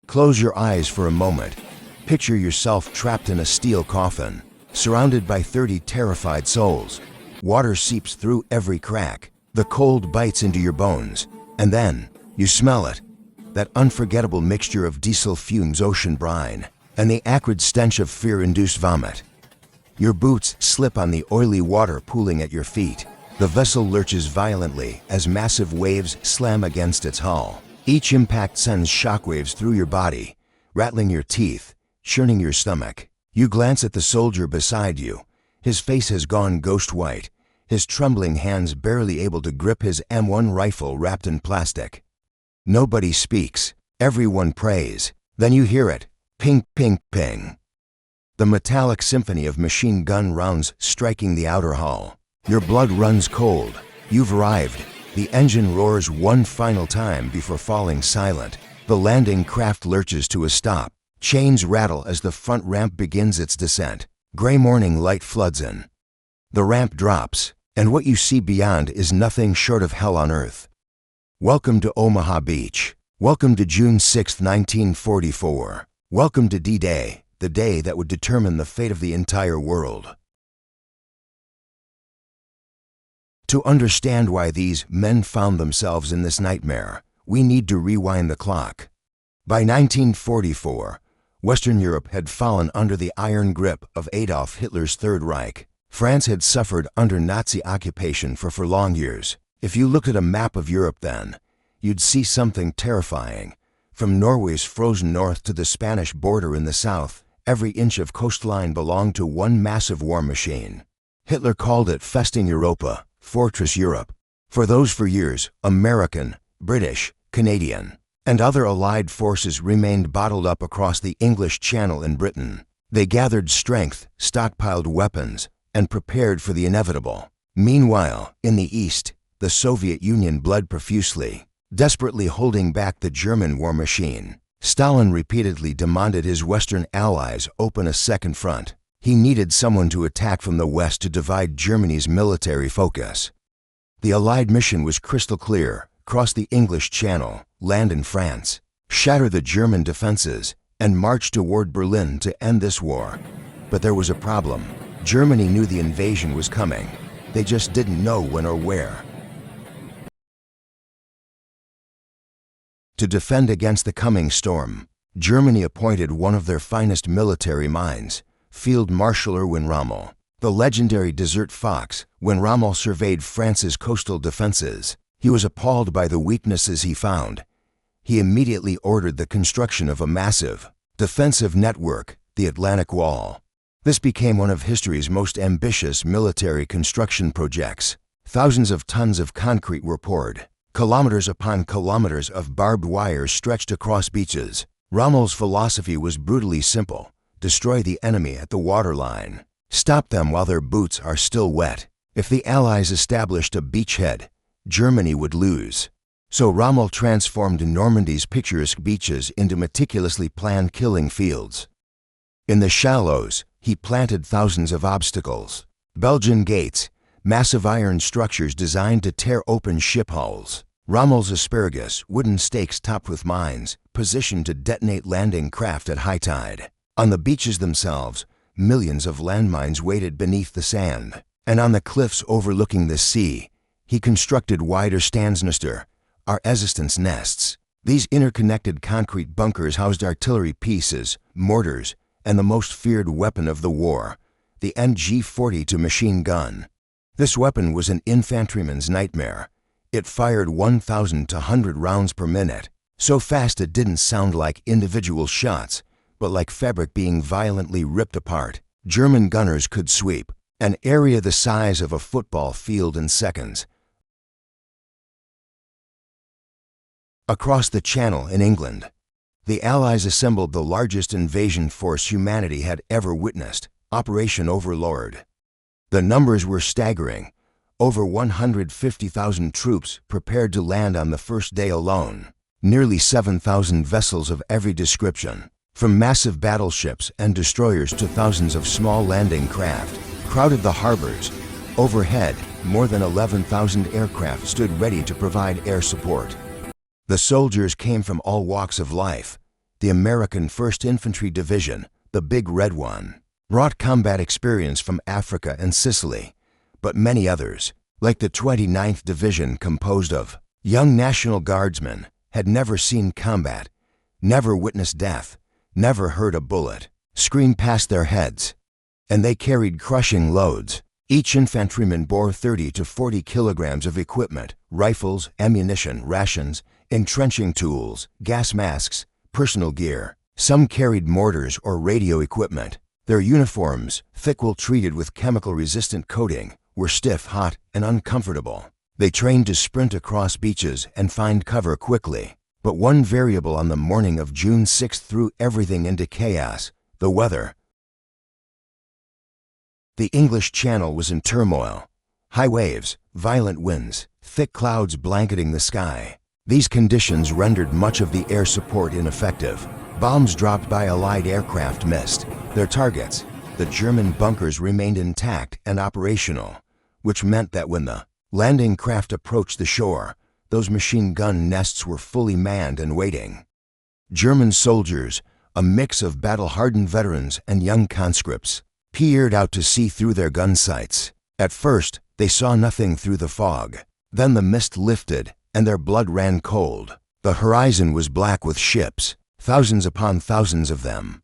Close your eyes for a moment. Picture yourself trapped in a steel coffin, surrounded by 30 terrified souls. Water seeps through every crack. The cold bites into your bones. And then, you smell it. That unforgettable mixture of diesel fumes, ocean brine, and the acrid stench of fear-induced vomit. Your boots slip on the oily water pooling at your feet. The vessel lurches violently as massive waves slam against its hull. Each impact sends shockwaves through your body, rattling your teeth, churning your stomach. You glance at the soldier beside you. His face has gone ghost white, his trembling hands barely able to grip his M1 rifle wrapped in plastic. Nobody speaks. Everyone prays. Then you hear it. Ping, ping, ping. The metallic symphony of machine gun rounds striking the outer hull. Your blood runs cold. You've arrived. The engine roars one final time before falling silent. The landing craft lurches to a stop. Chains rattle as the front ramp begins its descent. Gray morning light floods in. The ramp drops, and what you see beyond is nothing short of hell on earth. Welcome to Omaha Beach. Welcome to June 6, 1944. Welcome to D-Day, the day that would determine the fate of the entire world. To understand why these men found themselves in this nightmare, we need to rewind the clock. By 1944, Western Europe had fallen under the iron grip of Adolf Hitler's Third Reich. France had suffered under Nazi occupation for long years. If you looked at a map of Europe then, you'd see something terrifying. From Norway's frozen north to the Spanish border in the south, every inch of coastline belonged to one massive war machine. Hitler called it Festung Europa, Fortress Europe. For those 4 years, American, British, Canadian, and other Allied forces remained bottled up across the English Channel in Britain. They gathered strength, stockpiled weapons, and prepared for the inevitable. Meanwhile, in the East, the Soviet Union bled profusely, desperately holding back the German war machine. Stalin repeatedly demanded his Western allies open a second front. He needed someone to attack from the West to divide Germany's military focus. The Allied mission was crystal clear: cross the English Channel, land in France, shatter the German defenses, and march toward Berlin to end this war. But there was a problem. Germany knew the invasion was coming. They just didn't know when or where. To defend against the coming storm, Germany appointed one of their finest military minds, Field Marshal Erwin Rommel. The legendary Desert Fox, when Rommel surveyed France's coastal defenses, he was appalled by the weaknesses he found. He immediately ordered the construction of a massive, defensive network, the Atlantic Wall. This became one of history's most ambitious military construction projects. Thousands of tons of concrete were poured. Kilometers upon kilometers of barbed wire stretched across beaches. Rommel's philosophy was brutally simple: destroy the enemy at the waterline. Stop them while their boots are still wet. If the Allies established a beachhead, Germany would lose. So Rommel transformed Normandy's picturesque beaches into meticulously planned killing fields. In the shallows, he planted thousands of obstacles. Belgian gates, massive iron structures designed to tear open ship hulls. Rommel's asparagus, wooden stakes topped with mines, positioned to detonate landing craft at high tide. On the beaches themselves, millions of landmines waited beneath the sand. And on the cliffs overlooking the sea, he constructed wider Standsnester, or resistance nests. These interconnected concrete bunkers housed artillery pieces, mortars, and the most feared weapon of the war, the MG-42 machine gun. This weapon was an infantryman's nightmare. It fired 1,000 to 100 rounds per minute, so fast it didn't sound like individual shots, but like fabric being violently ripped apart. German gunners could sweep an area the size of a football field in seconds. Across the Channel in England, the Allies assembled the largest invasion force humanity had ever witnessed, Operation Overlord. The numbers were staggering. Over 150,000 troops prepared to land on the first day alone. Nearly 7,000 vessels of every description, from massive battleships and destroyers to thousands of small landing craft, crowded the harbors. Overhead, more than 11,000 aircraft stood ready to provide air support. The soldiers came from all walks of life: the American 1st Infantry Division, the Big Red One, brought combat experience from Africa and Sicily, but many others, like the 29th Division composed of young National Guardsmen, had never seen combat, never witnessed death, never heard a bullet scream past their heads, and they carried crushing loads. Each infantryman bore 30 to 40 kilograms of equipment, rifles, ammunition, rations, entrenching tools, gas masks, personal gear. Some carried mortars or radio equipment. Their uniforms, thick wool treated with chemical-resistant coating, were stiff, hot, and uncomfortable. They trained to sprint across beaches and find cover quickly. But one variable on the morning of June 6 threw everything into chaos: the weather. The English Channel was in turmoil. High waves, violent winds, thick clouds blanketing the sky. These conditions rendered much of the air support ineffective. Bombs dropped by Allied aircraft missed their targets. The German bunkers remained intact and operational, which meant that when the landing craft approached the shore, those machine gun nests were fully manned and waiting. German soldiers, a mix of battle-hardened veterans and young conscripts, peered out to sea through their gun sights. At first, they saw nothing through the fog. Then the mist lifted, and their blood ran cold. The horizon was black with ships, thousands upon thousands of them.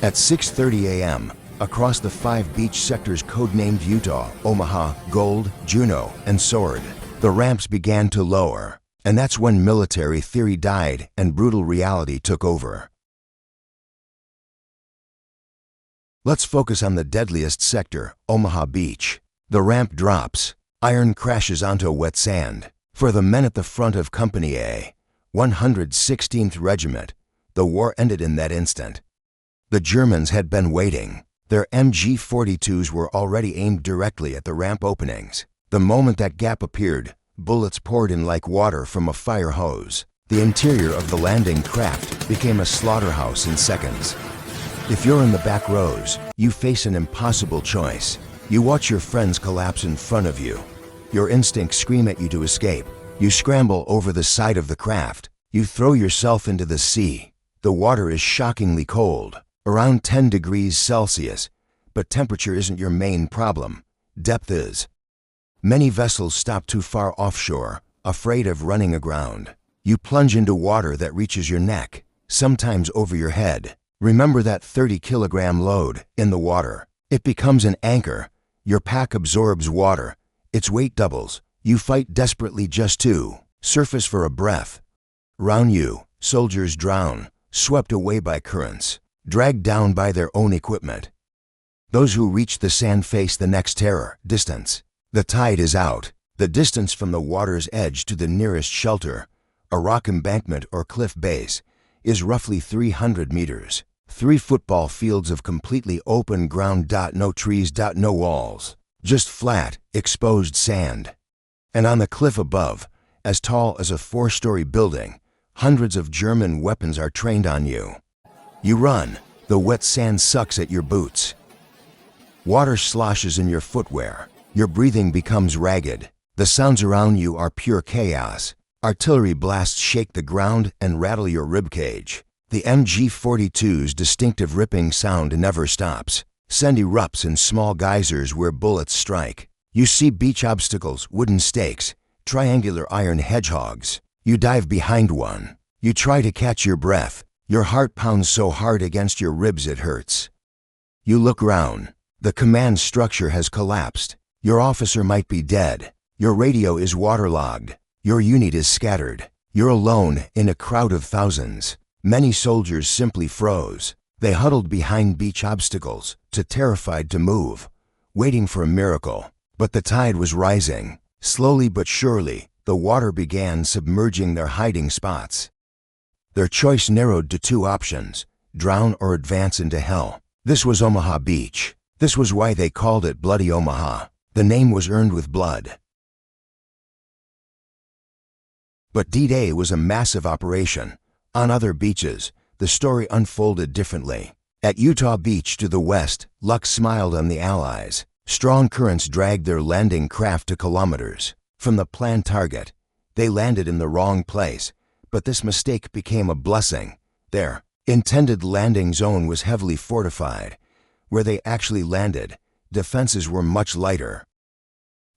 At 6:30 a.m., across the 5 beach sectors codenamed Utah, Omaha, Gold, Juno, and Sword, the ramps began to lower, and that's when military theory died and brutal reality took over. Let's focus on the deadliest sector, Omaha Beach. The ramp drops. Iron crashes onto wet sand. For the men at the front of Company A, 116th Regiment, the war ended in that instant. The Germans had been waiting. Their MG-42s were already aimed directly at the ramp openings. The moment that gap appeared, bullets poured in like water from a fire hose. The interior of the landing craft became a slaughterhouse in seconds. If you're in the back rows, you face an impossible choice. You watch your friends collapse in front of you. Your instincts scream at you to escape. You scramble over the side of the craft. You throw yourself into the sea. The water is shockingly cold, around 10 degrees Celsius, but temperature isn't your main problem. Depth is. Many vessels stop too far offshore, afraid of running aground. You plunge into water that reaches your neck, sometimes over your head. Remember that 30-kilogram load in the water. It becomes an anchor. Your pack absorbs water. Its weight doubles. You fight desperately just to surface for a breath. Round you, soldiers drown, swept away by currents, dragged down by their own equipment. Those who reach the sand face the next terror: distance. The tide is out. The distance from the water's edge to the nearest shelter, a rock embankment or cliff base, is roughly 300 meters. 3 football fields of completely open ground. No trees. No walls. Just flat, exposed sand. And on the cliff above, as tall as a 4-story building, hundreds of German weapons are trained on you. You run. The wet sand sucks at your boots. Water sloshes in your footwear. Your breathing becomes ragged. The sounds around you are pure chaos. Artillery blasts shake the ground and rattle your ribcage. The MG-42's distinctive ripping sound never stops. Sand erupts in small geysers where bullets strike. You see beach obstacles, wooden stakes, triangular iron hedgehogs. You dive behind one. You try to catch your breath. Your heart pounds so hard against your ribs it hurts. You look round. The command structure has collapsed. Your officer might be dead. Your radio is waterlogged. Your unit is scattered. You're alone in a crowd of thousands. Many soldiers simply froze. They huddled behind beach obstacles, too terrified to move, waiting for a miracle. But the tide was rising. Slowly but surely, the water began submerging their hiding spots. Their choice narrowed to 2 options: drown or advance into hell. This was Omaha Beach. This was why they called it Bloody Omaha. The name was earned with blood. But D-Day was a massive operation. On other beaches, the story unfolded differently. At Utah Beach to the west, luck smiled on the Allies. Strong currents dragged their landing craft to kilometers from the planned target. They landed in the wrong place, but this mistake became a blessing. There, intended landing zone was heavily fortified. Where they actually landed, defenses were much lighter.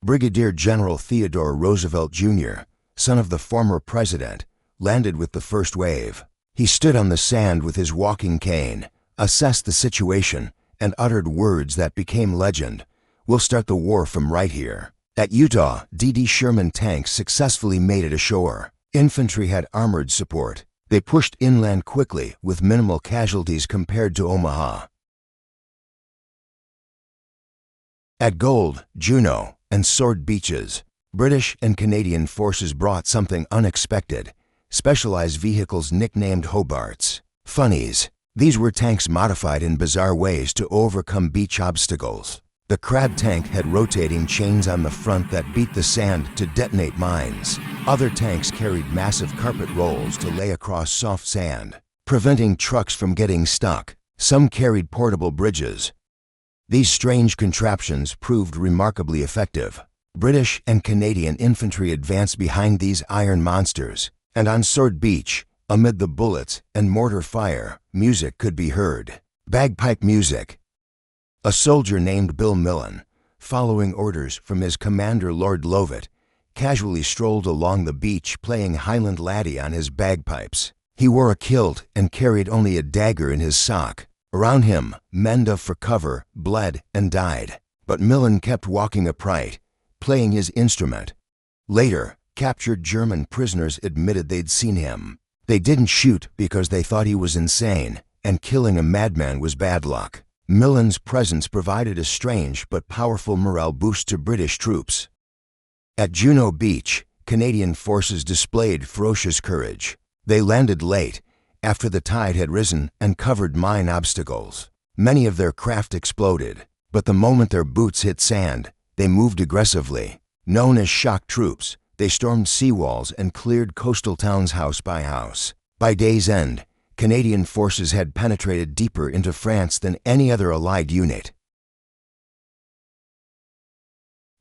Brigadier General Theodore Roosevelt Jr., son of the former president, landed with the first wave. He stood on the sand with his walking cane, assessed the situation, and uttered words that became legend. "We'll start the war from right here." At Utah, D.D. Sherman tanks successfully made it ashore. Infantry had armored support. They pushed inland quickly with minimal casualties compared to Omaha. At Gold, Juno, and Sword Beaches, British and Canadian forces brought something unexpected: specialized vehicles nicknamed Hobarts. Funnies. These were tanks modified in bizarre ways to overcome beach obstacles. The crab tank had rotating chains on the front that beat the sand to detonate mines. Other tanks carried massive carpet rolls to lay across soft sand, preventing trucks from getting stuck. Some carried portable bridges. These strange contraptions proved remarkably effective. British and Canadian infantry advanced behind these iron monsters, and on Sword Beach, amid the bullets and mortar fire, music could be heard. Bagpipe music. A soldier named Bill Millen, following orders from his commander Lord Lovett, casually strolled along the beach playing Highland Laddie on his bagpipes. He wore a kilt and carried only a dagger in his sock. Around him, men dove for cover, bled, and died. But Millen kept walking upright, playing his instrument. Later, captured German prisoners admitted they'd seen him. They didn't shoot because they thought he was insane, and killing a madman was bad luck. Millen's presence provided a strange but powerful morale boost to British troops. At Juno Beach, Canadian forces displayed ferocious courage. They landed late, after the tide had risen, and covered mine obstacles. Many of their craft exploded, but the moment their boots hit sand, they moved aggressively. Known as shock troops, they stormed seawalls and cleared coastal towns house by house. By day's end, Canadian forces had penetrated deeper into France than any other Allied unit.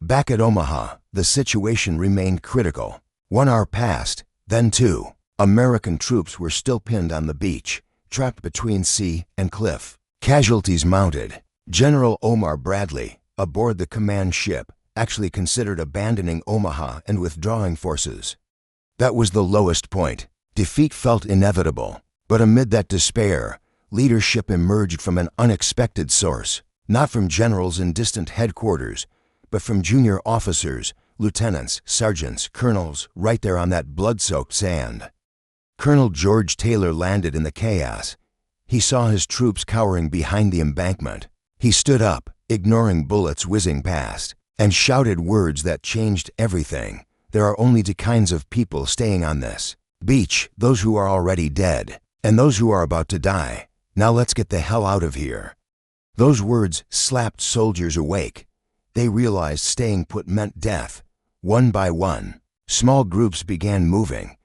Back at Omaha, the situation remained critical. 1 hour passed, then 2. American troops were still pinned on the beach, trapped between sea and cliff. Casualties mounted. General Omar Bradley, aboard the command ship, actually considered abandoning Omaha and withdrawing forces. That was the lowest point. Defeat felt inevitable. But amid that despair, leadership emerged from an unexpected source, not from generals in distant headquarters, but from junior officers, lieutenants, sergeants, colonels, right there on that blood-soaked sand. Colonel George Taylor landed in the chaos. He saw his troops cowering behind the embankment. He stood up, ignoring bullets whizzing past, and shouted words that changed everything. "There are only 2 kinds of people staying on this beach: those who are already dead, and those who are about to die. Now let's get the hell out of here." Those words slapped soldiers awake. They realized staying put meant death. One by one, small groups began moving,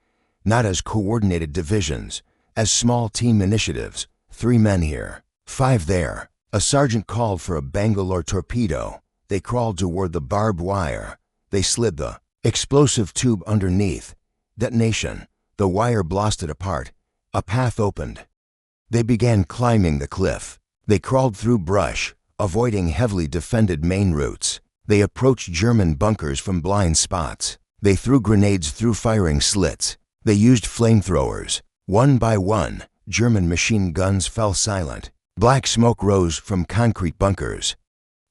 not as coordinated divisions, as small team initiatives. 3 men here, 5 there. A sergeant called for a Bangalore torpedo. They crawled toward the barbed wire. They slid the explosive tube underneath. Detonation. The wire blasted apart. A path opened. They began climbing the cliff. They crawled through brush, avoiding heavily defended main routes. They approached German bunkers from blind spots. They threw grenades through firing slits. They used flamethrowers. One by one, German machine guns fell silent. Black smoke rose from concrete bunkers.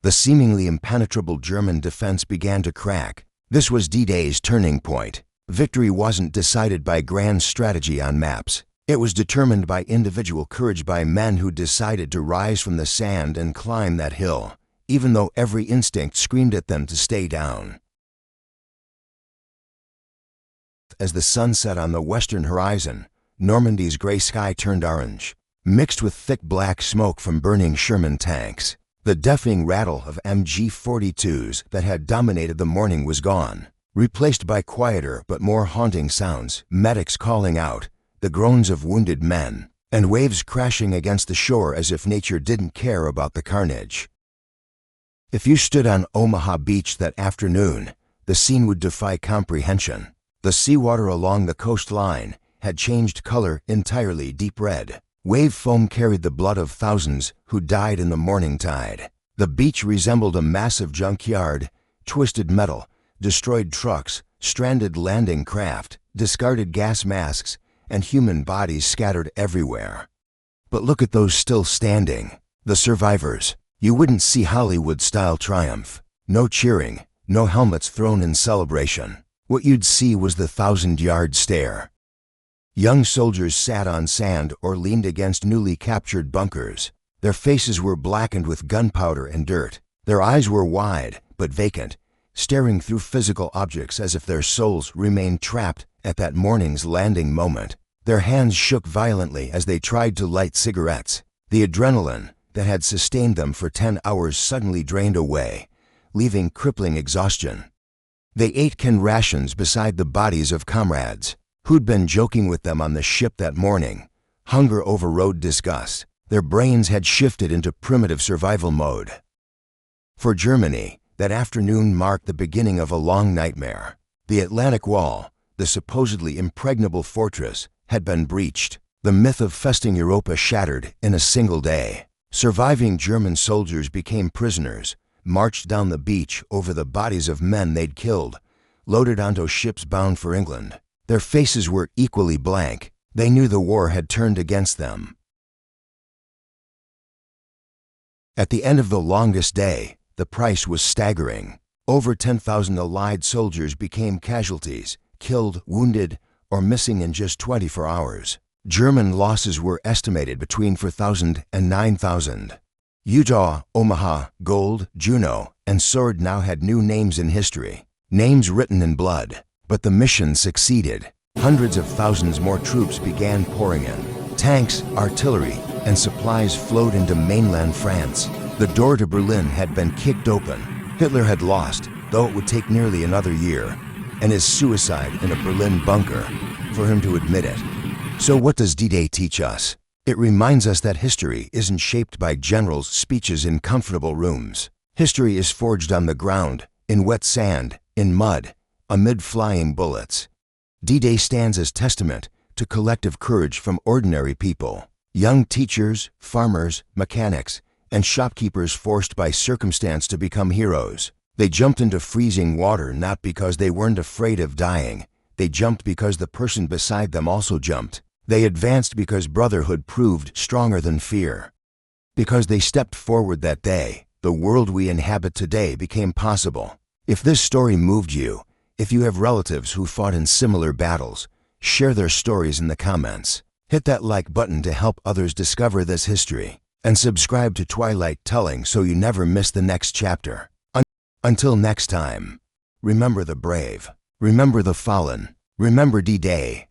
The seemingly impenetrable German defense began to crack. This was D-Day's turning point. Victory wasn't decided by grand strategy on maps. It was determined by individual courage, by men who decided to rise from the sand and climb that hill, even though every instinct screamed at them to stay down. As the sun set on the western horizon, Normandy's gray sky turned orange, mixed with thick black smoke from burning Sherman tanks. The deafening rattle of MG-42s that had dominated the morning was gone, replaced by quieter but more haunting sounds: medics calling out, the groans of wounded men, and waves crashing against the shore as if nature didn't care about the carnage. If you stood on Omaha Beach that afternoon, the scene would defy comprehension. The seawater along the coastline had changed color entirely, deep red. Wave foam carried the blood of thousands who died in the morning tide. The beach resembled a massive junkyard, twisted metal, destroyed trucks, stranded landing craft, discarded gas masks, and human bodies scattered everywhere. But look at those still standing, the survivors. You wouldn't see Hollywood-style triumph. No cheering, no helmets thrown in celebration. What you'd see was the 1,000-yard stare. Young soldiers sat on sand or leaned against newly captured bunkers. Their faces were blackened with gunpowder and dirt. Their eyes were wide, but vacant, staring through physical objects as if their souls remained trapped at that morning's landing moment. Their hands shook violently as they tried to light cigarettes. The adrenaline that had sustained them for 10 hours suddenly drained away, leaving crippling exhaustion. They ate canned rations beside the bodies of comrades who'd been joking with them on the ship that morning. Hunger overrode disgust. Their brains had shifted into primitive survival mode. For Germany, that afternoon marked the beginning of a long nightmare. The Atlantic Wall, the supposedly impregnable fortress, had been breached. The myth of Festung Europa shattered in a single day. Surviving German soldiers became prisoners, marched down the beach over the bodies of men they'd killed, loaded onto ships bound for England. Their faces were equally blank. They knew the war had turned against them. At the end of the longest day, the price was staggering. Over 10,000 Allied soldiers became casualties, killed, wounded, or missing in just 24 hours. German losses were estimated between 4,000 and 9,000. Utah, Omaha, Gold, Juno, and Sword now had new names in history, names written in blood. But the mission succeeded. Hundreds of thousands more troops began pouring in. Tanks, artillery, and supplies flowed into mainland France. The door to Berlin had been kicked open. Hitler had lost, though it would take nearly another year, and his suicide in a Berlin bunker for him to admit it. So what does D-Day teach us? It reminds us that history isn't shaped by generals' speeches in comfortable rooms. History is forged on the ground, in wet sand, in mud, amid flying bullets. D-Day stands as testament to collective courage from ordinary people. Young teachers, farmers, mechanics, and shopkeepers forced by circumstance to become heroes. They jumped into freezing water not because they weren't afraid of dying. They jumped because the person beside them also jumped. They advanced because brotherhood proved stronger than fear. Because they stepped forward that day, the world we inhabit today became possible. If this story moved you, if you have relatives who fought in similar battles, share their stories in the comments. Hit that like button to help others discover this history. And subscribe to Twilight Telling so you never miss the next chapter. Until next time, remember the brave, remember the fallen, remember D-Day.